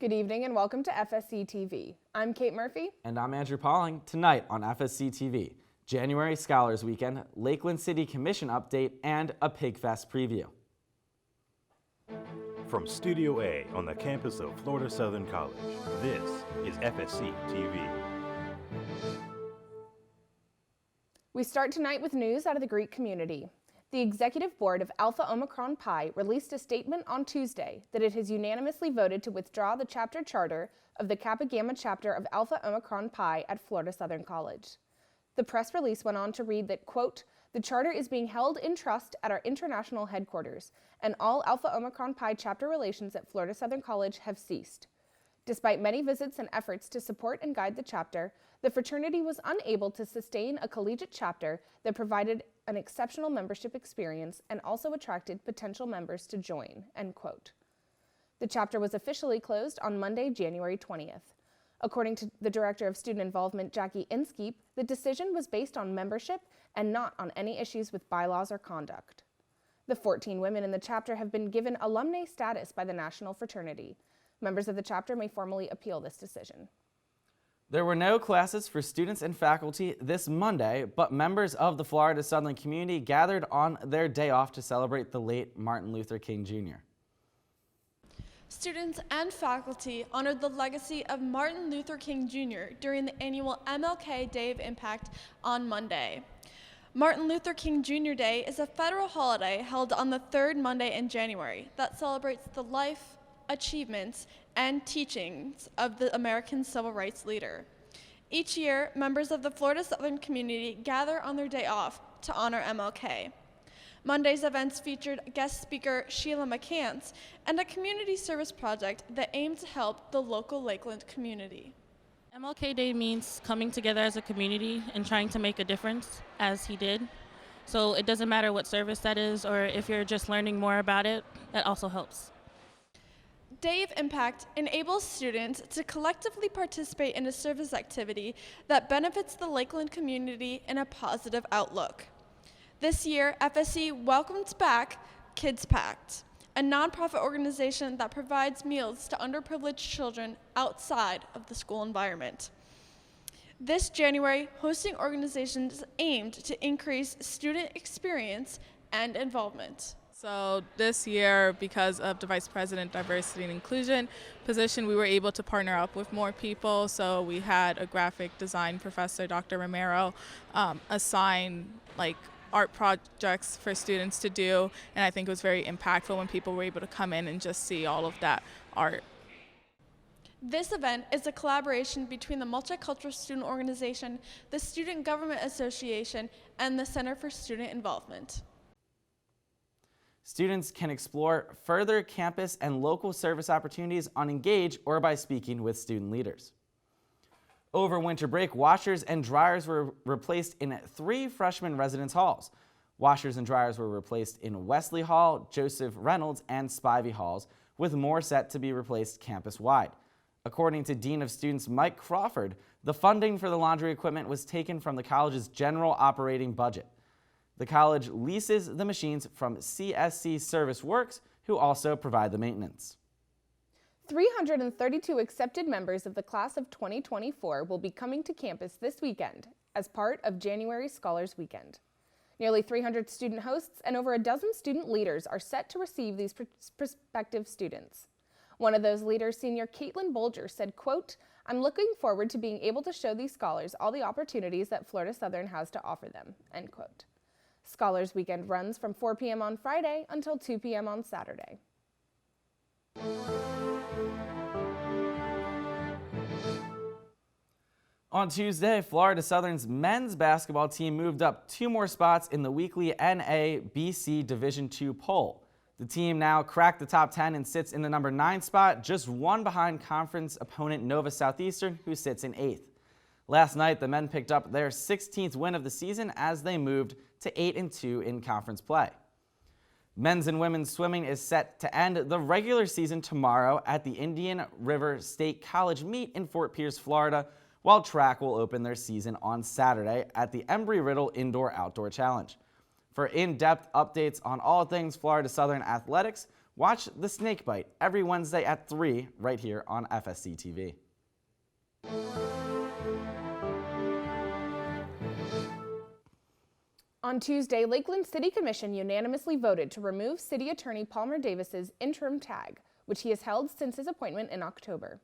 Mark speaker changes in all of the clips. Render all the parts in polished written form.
Speaker 1: Good evening and welcome to FSCTV. I'm Kate Murphy.
Speaker 2: And I'm Andrew Pauling. Tonight on FSCTV, January Scholars Weekend, Lakeland City Commission update, and a PIGFEST preview.
Speaker 3: From Studio A on the campus of Florida Southern College, this is FSCTV.
Speaker 1: We start tonight with news out of the Greek community. The Executive Board of Alpha Omicron Pi released a statement on Tuesday that it has unanimously voted to withdraw the chapter charter of the Kappa Gamma chapter of Alpha Omicron Pi at Florida Southern College. The press release went on to read that, quote, "The charter is being held in trust at our international headquarters, and all Alpha Omicron Pi chapter relations at Florida Southern College have ceased. Despite many visits and efforts to support and guide the chapter, the fraternity was unable to sustain a collegiate chapter that provided an exceptional membership experience and also attracted potential members to join," end quote. The chapter was officially closed on Monday, January 20th. According to the Director of Student Involvement, Jackie Inskeep, the decision was based on membership and not on any issues with bylaws or conduct. The 14 women in the chapter have been given alumnae status by the National Fraternity. Members of the chapter may formally appeal this decision.
Speaker 2: There were no classes for students and faculty this Monday, but members of the Florida Southern community gathered on their day off to celebrate the late Martin Luther King Jr.
Speaker 4: Students and faculty honored the legacy of Martin Luther King Jr. during the annual MLK Day of Impact on Monday. Martin Luther King Jr. Day is a federal holiday held on the third Monday in January that celebrates the life, achievements, and teachings of the American civil rights leader. Each year, members of the Florida Southern community gather on their day off to honor MLK. Monday's events featured guest speaker Sheila McCants and a community service project that aimed to help the local Lakeland community.
Speaker 5: MLK Day means coming together as a community and trying to make a difference, as he did. So it doesn't matter what service that is, or if you're just learning more about it, that also helps.
Speaker 4: Day of Impact enables students to collectively participate in a service activity that benefits the Lakeland community in a positive outlook. This year, FSC welcomes back Kids Pact, a nonprofit organization that provides meals to underprivileged children outside of the school environment. This January, hosting organizations aimed to increase student experience and involvement.
Speaker 6: So this year, because of the Vice President Diversity and Inclusion position, we were able to partner up with more people. So we had a graphic design professor, Dr. Romero, assign art projects for students to do. And I think it was very impactful when people were able to come in and just see all of that art.
Speaker 4: This event is a collaboration between the Multicultural Student Organization, the Student Government Association, and the Center for Student Involvement.
Speaker 2: Students can explore further campus and local service opportunities on Engage or by speaking with student leaders. Over winter break, washers and dryers were replaced in 3 freshman residence halls. Washers and dryers were replaced in Wesley Hall, Joseph Reynolds, and Spivey halls, with more set to be replaced campus-wide. According to Dean of Students Mike Crawford, the funding for the laundry equipment was taken from the college's general operating budget. The college leases the machines from CSC Service Works, who also provide the maintenance.
Speaker 1: 332 accepted members of the class of 2024 will be coming to campus this weekend as part of January Scholars Weekend. Nearly 300 student hosts and over a dozen student leaders are set to receive these prospective students. One of those leaders, senior Caitlin Bolger, said, quote, "I'm looking forward to being able to show these scholars all the opportunities that Florida Southern has to offer them," end quote. Scholars Weekend runs from 4 p.m. on Friday until 2 p.m. on Saturday.
Speaker 2: On Tuesday, Florida Southern's men's basketball team moved up 2 more spots in the weekly NABC Division II poll. The team now cracked the top 10 and sits in the number 9 spot, just 1 behind conference opponent Nova Southeastern, who sits in 8th. Last night, the men picked up their 16th win of the season as they moved to 8-2 in conference play. Men's and women's swimming is set to end the regular season tomorrow at the Indian River State College meet in Fort Pierce, Florida, while track will open their season on Saturday at the Embry-Riddle Indoor-Outdoor Challenge. For in-depth updates on all things Florida Southern athletics, Watch The Snake Bite every Wednesday at 3 right here on FSCTV.
Speaker 1: On Tuesday, Lakeland City Commission unanimously voted to remove City Attorney Palmer Davis's interim tag, which he has held since his appointment in October.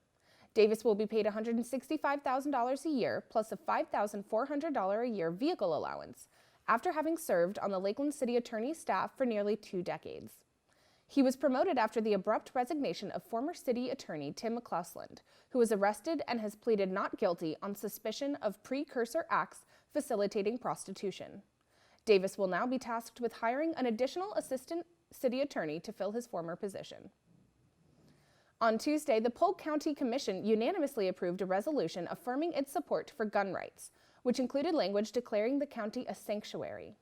Speaker 1: Davis will be paid $165,000 a year plus a $5,400 a year vehicle allowance after having served on the Lakeland City Attorney's staff for nearly 2 decades. He was promoted after the abrupt resignation of former City Attorney Tim McCausland, who was arrested and has pleaded not guilty on suspicion of precursor acts facilitating prostitution. Davis will now be tasked with hiring an additional assistant city attorney to fill his former position. On Tuesday, the Polk County Commission unanimously approved a resolution affirming its support for gun rights, which included language declaring the county a sanctuary.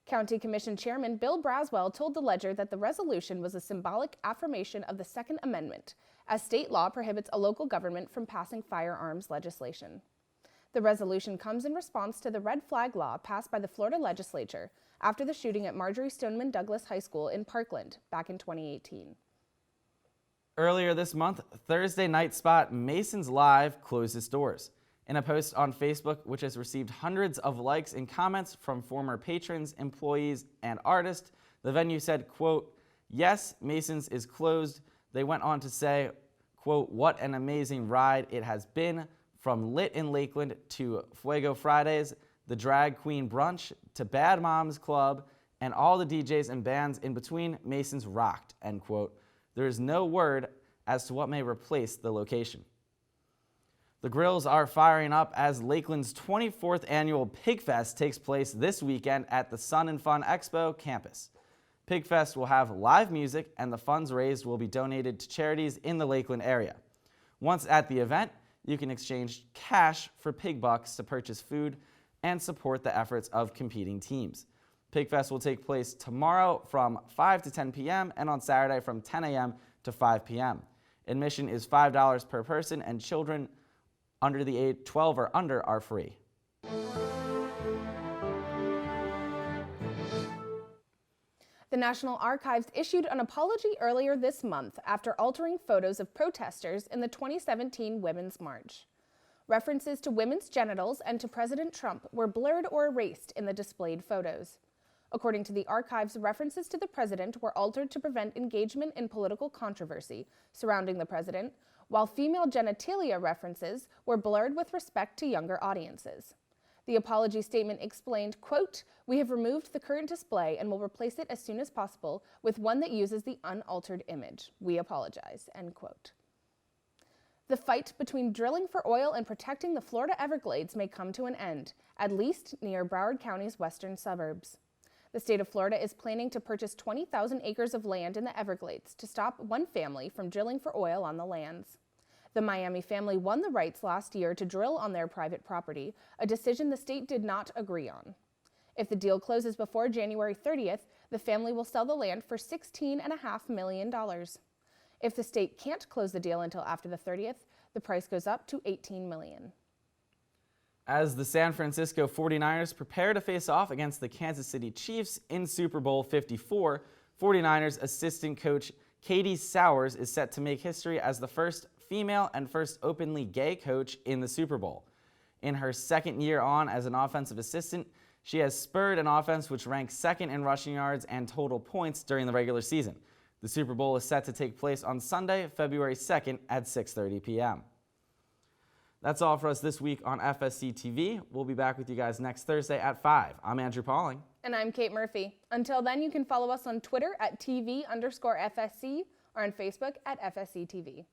Speaker 1: County Commission Chairman Bill Braswell told the Ledger that the resolution was a symbolic affirmation of the Second Amendment, as state law prohibits a local government from passing firearms legislation. The resolution comes in response to the red flag law passed by the Florida legislature after the shooting at Marjorie Stoneman Douglas High School in Parkland back in 2018.
Speaker 2: Earlier this month, Thursday night spot Masons Live closed its doors. In a post on Facebook, which has received hundreds of likes and comments from former patrons, employees, and artists, the venue said, quote, "Yes, Masons is closed." They went on to say, quote, "What an amazing ride it has been. From Lit in Lakeland to Fuego Fridays, the Drag Queen Brunch to Bad Moms Club, and all the DJs and bands in between, Masons rocked," end quote. There is no word as to what may replace the location. The grills are firing up as Lakeland's 24th annual PIGFEST takes place this weekend at the Sun and Fun Expo campus. PIGFEST will have live music, and the funds raised will be donated to charities in the Lakeland area. Once at the event, you can exchange cash for pig bucks to purchase food and support the efforts of competing teams. PIGFEST will take place tomorrow from 5 to 10 p.m. and on Saturday from 10 a.m. to 5 p.m. Admission is $5 per person, and children under the age 12 or under are free.
Speaker 1: The National Archives issued an apology earlier this month after altering photos of protesters in the 2017 Women's March. References to women's genitals and to President Trump were blurred or erased in the displayed photos. According to the archives, references to the president were altered to prevent engagement in political controversy surrounding the president, while female genitalia references were blurred with respect to younger audiences. The apology statement explained, quote, "We have removed the current display and will replace it as soon as possible with one that uses the unaltered image. We apologize," end quote. The fight between drilling for oil and protecting the Florida Everglades may come to an end, at least near Broward County's western suburbs. The state of Florida is planning to purchase 20,000 acres of land in the Everglades to stop one family from drilling for oil on the lands. The Miami family won the rights last year to drill on their private property, a decision the state did not agree on. If the deal closes before January 30th, the family will sell the land for $16.5 million. If the state can't close the deal until after the 30th, the price goes up to $18 million.
Speaker 2: As the San Francisco 49ers prepare to face off against the Kansas City Chiefs in Super Bowl 54, 49ers assistant coach Katie Sowers is set to make history as the first female and first openly gay coach in the Super Bowl. In her second year on as an offensive assistant, she has spurred an offense which ranks second in rushing yards and total points during the regular season. The Super Bowl is set to take place on Sunday, February 2nd at 6:30 p.m. That's all for us this week on FSC TV. We'll be back with you guys next Thursday at 5. I'm Andrew Pauling.
Speaker 1: And I'm Kate Murphy. Until then, you can follow us on Twitter at TV_FSC or on Facebook at FSCTV.